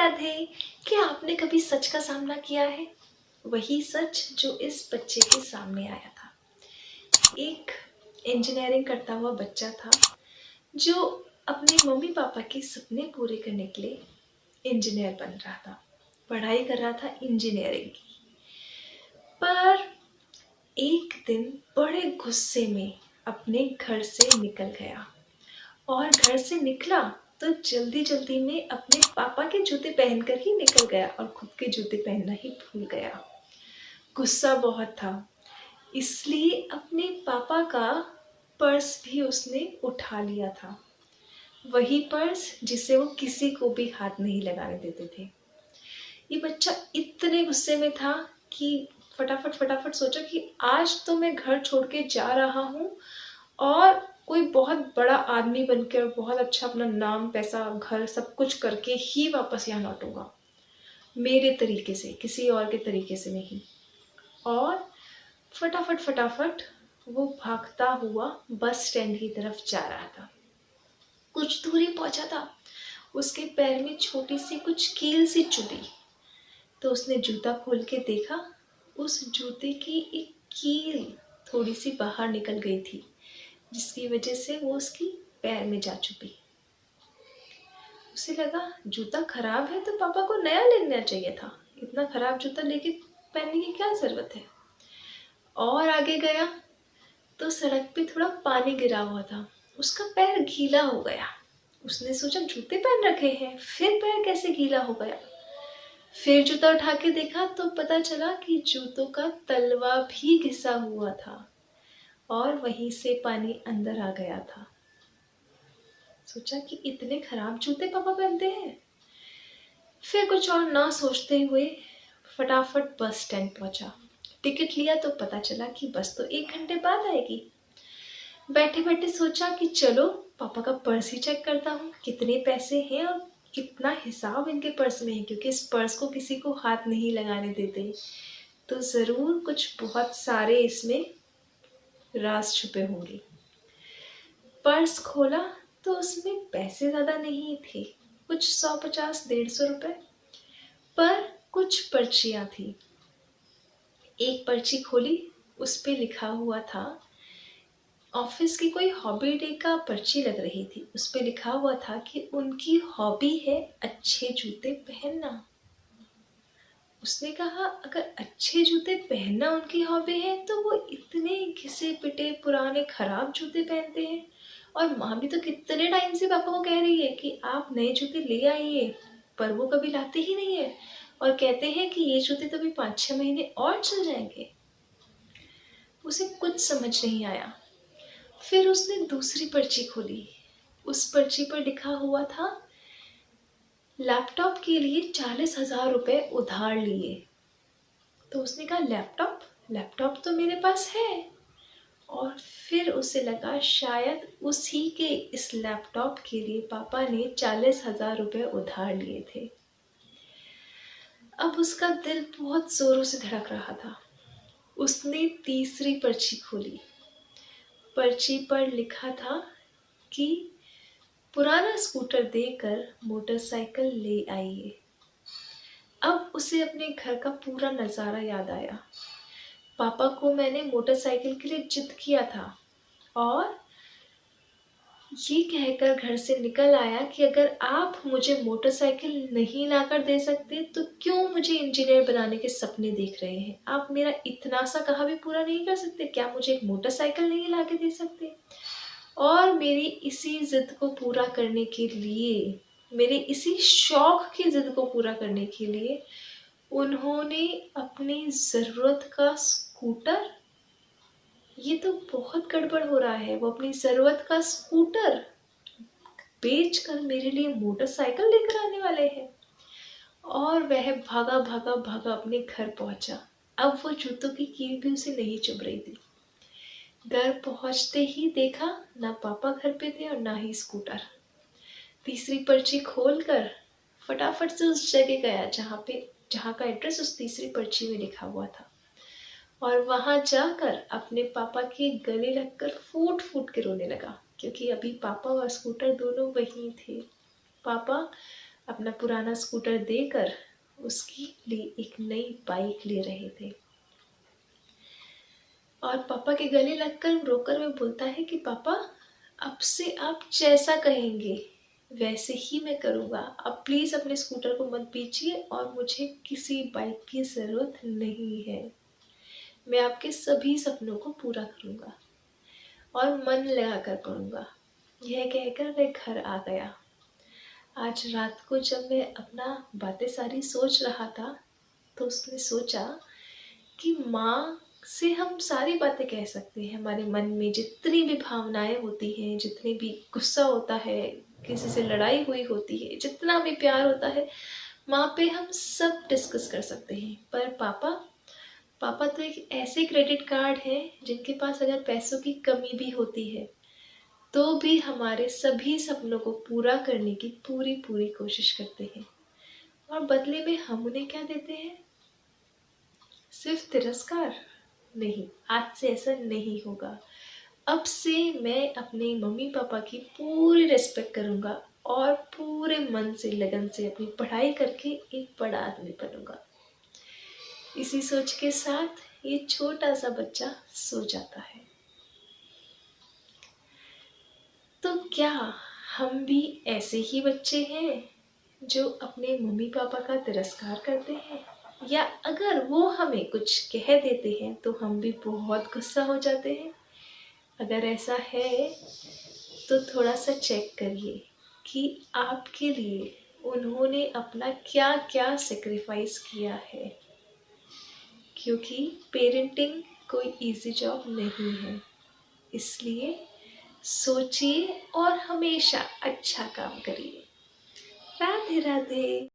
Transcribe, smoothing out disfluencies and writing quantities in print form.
राधे। क्या आपने कभी सच का सामना किया है? वही सच जो इस बच्चे के सामने आया था। एक इंजीनियरिंग करता हुआ बच्चा था जो अपने मम्मी पापा के सपने पूरे करने के लिए इंजीनियर बन रहा था, पढ़ाई कर रहा था इंजीनियरिंग की। पर एक दिन बड़े गुस्से में अपने घर से निकल गया और घर से निकला तो जल्दी जल्दी में अपने पापा के जूते पहनकर ही निकल गया और खुद के जूते पहनना ही भूल गया। गुस्सा बहुत था, इसलिए अपने पापा का पर्स भी उसने उठा लिया था, वही पर्स जिसे वो किसी को भी हाथ नहीं लगाने देते थे। ये बच्चा इतने गुस्से में था कि फटाफट फटाफट सोचा कि आज तो मैं घर छोड़ के जा रहा हूँ और कोई बहुत बड़ा आदमी बनकर बहुत अच्छा अपना नाम पैसा घर सब कुछ करके ही वापस यहाँ लौटूंगा, मेरे तरीके से, किसी और के तरीके से नहीं। और फटाफट फटाफट वो भागता हुआ बस स्टैंड की तरफ जा रहा था। कुछ दूरी पहुंचा था, उसके पैर में छोटी सी कुछ कील सी चुभी, तो उसने जूता खोल के देखा, उस जूते की एक कील थोड़ी सी बाहर निकल गई थी, जिसकी वजह से वो उसकी पैर में जा चुकी। उसे लगा जूता खराब है तो पापा को नया लेना चाहिए था, इतना खराब जूता लेके पहनने की क्या जरूरत है। और आगे गया तो सड़क पे थोड़ा पानी गिरा हुआ था, उसका पैर गीला हो गया। उसने सोचा जूते पहन रखे हैं, फिर पैर कैसे गीला हो गया। फिर जूता उठा के देखा तो पता चला कि जूतों का तलवा भी घिसा हुआ था और वहीं से पानी अंदर आ गया था। सोचा कि इतने खराब जूते पापा पहनते हैं। फिर कुछ और ना सोचते हुए फटाफट बस स्टैंड पहुंचा। टिकट लिया तो पता चला कि बस तो 1 घंटे बाद आएगी। बैठे बैठे सोचा कि चलो पापा का पर्स ही चेक करता हूँ, कितने पैसे हैं और कितना हिसाब इनके पर्स में है, क्योंकि इस पर्स को किसी को हाथ नहीं लगाने देते, तो ज़रूर कुछ बहुत सारे इसमें राज छुपे होंगे। पर्स खोला तो उसमें पैसे ज़्यादा नहीं थे, कुछ 100-50-150 रुपए, पर कुछ पर्चियाँ थी। एक पर्ची खोली, उस पे लिखा हुआ था, ऑफिस की कोई हॉबी डे का पर्ची लग रही थी। उस पे लिखा हुआ था कि उनकी हॉबी है अच्छे जूते पहनना। उसने कहा अगर अच्छे जूते पहनना उनकी हॉबी है तो वो इतने घिसे पिटे पुराने खराब जूते पहनते हैं। और माँ भी तो कितने टाइम से पापा को कह रही है कि आप नए जूते ले आइए, पर वो कभी लाते ही नहीं है और कहते हैं कि ये जूते तो भी 5-6 महीने और चल जाएंगे। उसे कुछ समझ नहीं आया। फिर उसने दूसरी पर्ची खोली, उस पर्ची पर लिखा हुआ था लैपटॉप के लिए 40,000 रुपए उधार लिए। तो उसने कहा लैपटॉप, लैपटॉप तो मेरे पास है। और फिर उसे लगा शायद उसी के इस लैपटॉप के लिए पापा ने 40,000 रुपए उधार लिए थे। अब उसका दिल बहुत जोरों से धड़क रहा था। उसने तीसरी पर्ची खोली, पर्ची पर लिखा था कि पुराना स्कूटर देकर मोटरसाइकिल ले आइए। अब उसे अपने घर का पूरा नज़ारा याद आया। पापा को मैंने मोटरसाइकिल के लिए जिद किया था और ये कहकर घर से निकल आया कि अगर आप मुझे मोटरसाइकिल नहीं लाकर दे सकते तो क्यों मुझे इंजीनियर बनाने के सपने देख रहे हैं। आप मेरा इतना सा कहा भी पूरा नहीं कर सकते क्या, मुझे एक मोटरसाइकिल नहीं ला के दे सकते। और मेरी इसी जिद को पूरा करने के लिए, मेरे इसी शौक की जिद को पूरा करने के लिए उन्होंने अपनी ज़रूरत का स्कूटर, ये तो बहुत गड़बड़ हो रहा है, वो अपनी ज़रूरत का स्कूटर बेचकर मेरे लिए मोटरसाइकिल लेकर आने वाले हैं। और वह भागा भागा भागा अपने घर पहुंचा। अब वो जूतों की कील भी उसे नहीं चुभ रही थी। घर पहुंचते ही देखा ना पापा घर पे थे और ना ही स्कूटर। तीसरी पर्ची खोलकर फटाफट से उस जगह गया जहाँ का एड्रेस उस तीसरी पर्ची में लिखा हुआ था और वहां जाकर अपने पापा के गले लगकर फूट फूट के रोने लगा, क्योंकि अभी पापा और स्कूटर दोनों वहीं थे। पापा अपना पुराना स्कूटर देकर उसके लिए एक नई बाइक ले रहे थे। और पापा के गले लगकर रोकर में बोलता है कि पापा, अब से आप जैसा कहेंगे वैसे ही मैं करूँगा। आप प्लीज़ अपने स्कूटर को मत बेचिए और मुझे किसी बाइक की ज़रूरत नहीं है। मैं आपके सभी सपनों को पूरा करूँगा और मन लगाकर पढ़ूँगा। यह कहकर वह घर आ गया। आज रात को जब मैं अपना बातें सारी सोच रहा था तो उसने सोचा कि माँ से हम सारी बातें कह सकते हैं। हमारे मन में जितनी भी भावनाएं होती हैं, जितनी भी गुस्सा होता है, किसी से लड़ाई हुई होती है, जितना भी प्यार होता है, माँ पे हम सब डिस्कस कर सकते हैं। पर पापा तो एक ऐसे क्रेडिट कार्ड है जिनके पास अगर पैसों की कमी भी होती है तो भी हमारे सभी सपनों को पूरा करने की पूरी पूरी कोशिश करते हैं। और बदले में हम उन्हें क्या देते हैं? सिर्फ तिरस्कार? नहीं, आज से ऐसा नहीं होगा। अब से मैं अपने मम्मी पापा की पूरी रिस्पेक्ट करूँगा और पूरे मन से लगन से अपनी पढ़ाई करके एक बड़ा आदमी बनूँगा। इसी सोच के साथ ये छोटा सा बच्चा सो जाता है। तो क्या हम भी ऐसे ही बच्चे हैं जो अपने मम्मी पापा का तिरस्कार करते हैं? या अगर वो हमें कुछ कह देते हैं तो हम भी बहुत गुस्सा हो जाते हैं? अगर ऐसा है तो थोड़ा सा चेक करिए कि आपके लिए उन्होंने अपना क्या क्या सेक्रीफाइस किया है, क्योंकि पेरेंटिंग कोई इजी जॉब नहीं है। इसलिए सोचिए और हमेशा अच्छा काम करिए। राधे राधे।